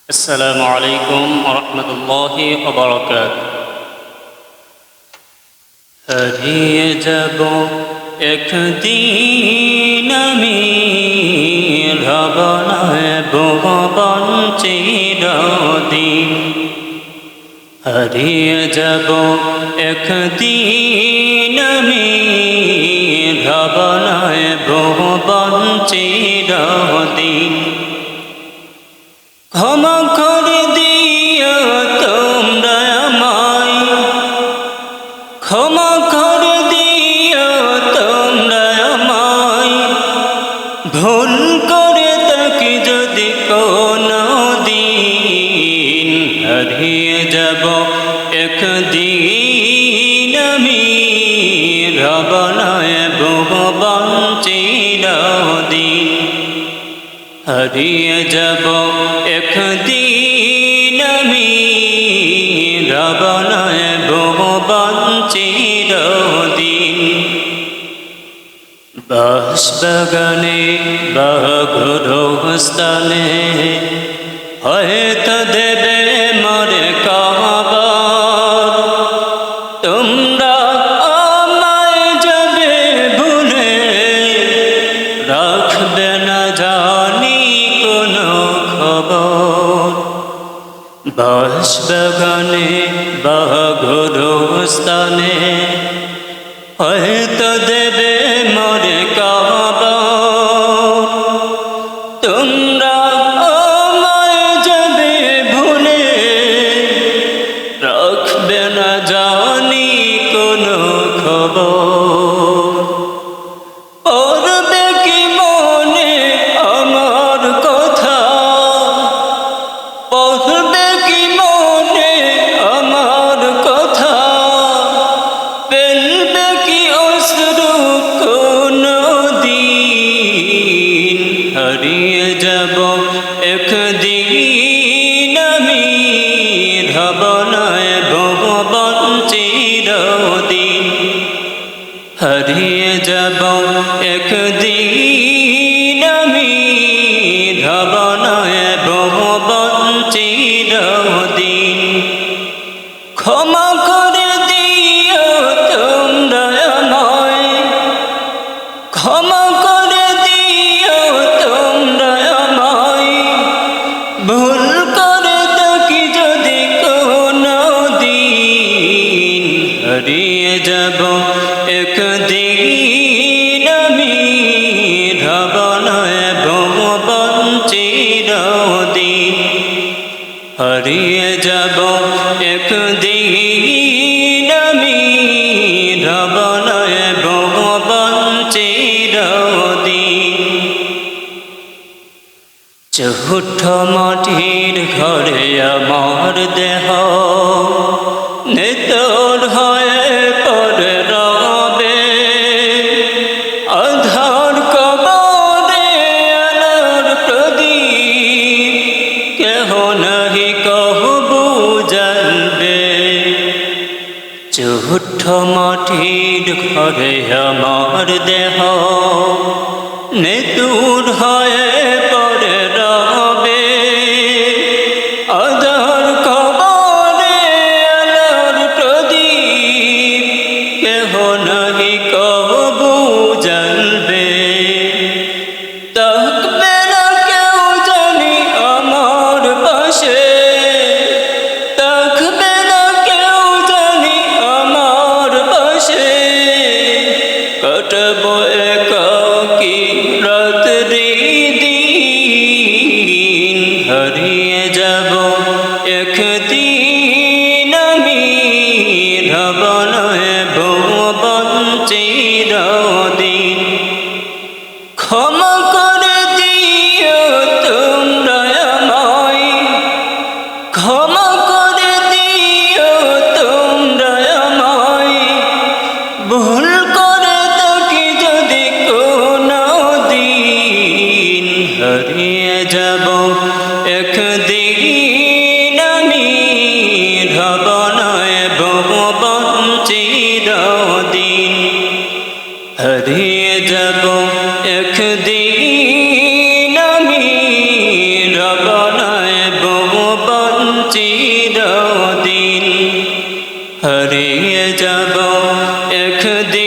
আসসালামু আলাইকুম ওয়া রাহমাতুল্লাহি ওয়া বারাকাতুহু। হারিয়ে যাব একদিন আমি, রব নয় ভুবন চিরদিন। হারিয়ে যাব একদিন আমি, রব নয় ভুবন চিরদিন। ক্ষমা করে দিও তোমরা আমায়, ক্ষমা করে দিও তোমরা আমায়। ভুল করে থাকি যদি কোনো দিন, হারিয়ে যাব একদিন আমি, রব নয় ভুবন চিরদিন। হারিয়ে যাব একদিন আমি, রব নয় ভুবন চিরদিন। বাঁশবাগানে বা গুরুস্থানে হয়তো দেবে মরে কবর। তোমরা আমায় যাবে ভুলে, রাখবে না জানি কোনো খবর। বাঁশবাগানে বা গুরুস্থানে হয়তো দেবে মরে কবর। তোমরা আমায় যাবে ভুলে, রাখবে না জানি কোনো খবর। পড়বে কি মনে আমার কথা, পড়বে কি মনে আমার কথা। ফেলবে কি অশ্রু কোনো দিন, হারিয়ে যাব একদিন আমি, রব নয় ভুবন চিরদিন। হারিয়ে যাব একদিন আমি, রব নয় ভুবন চিরদিন। ক্ষমা করে দিও তোমরা আমায়, ক্ষমা করে দিও তোমরা আমায়। ভুল করে থাকি যদি কোনো দিন, হারিয়ে যাব একদিন আমি, রব নয় ভুবন চিরদিন। হারিয়ে যাব একদিন আমি, রব নয় ভুবন চিরদিন। চৌঠ মাটির ঘরে আমার দেহ, নেতর হয়ে পড়ে রবে। আধার কবরে আলোর প্রদীপ, কেহ নাহি কহবু জ্বলবে। চৌঠ মাটির ঘরে আমার দেহ, নেতুর হয়ে পড়ে রবে। আধার কবরে আলোর প্রদীপ, কেহ নাহি কহবু জ্বলবে। থাকবে না কেউ জানি আমার পাশে, থাকবে না কেউ জানি আমার পাশে। কাটবো একাকী রাত্রি দিন, दे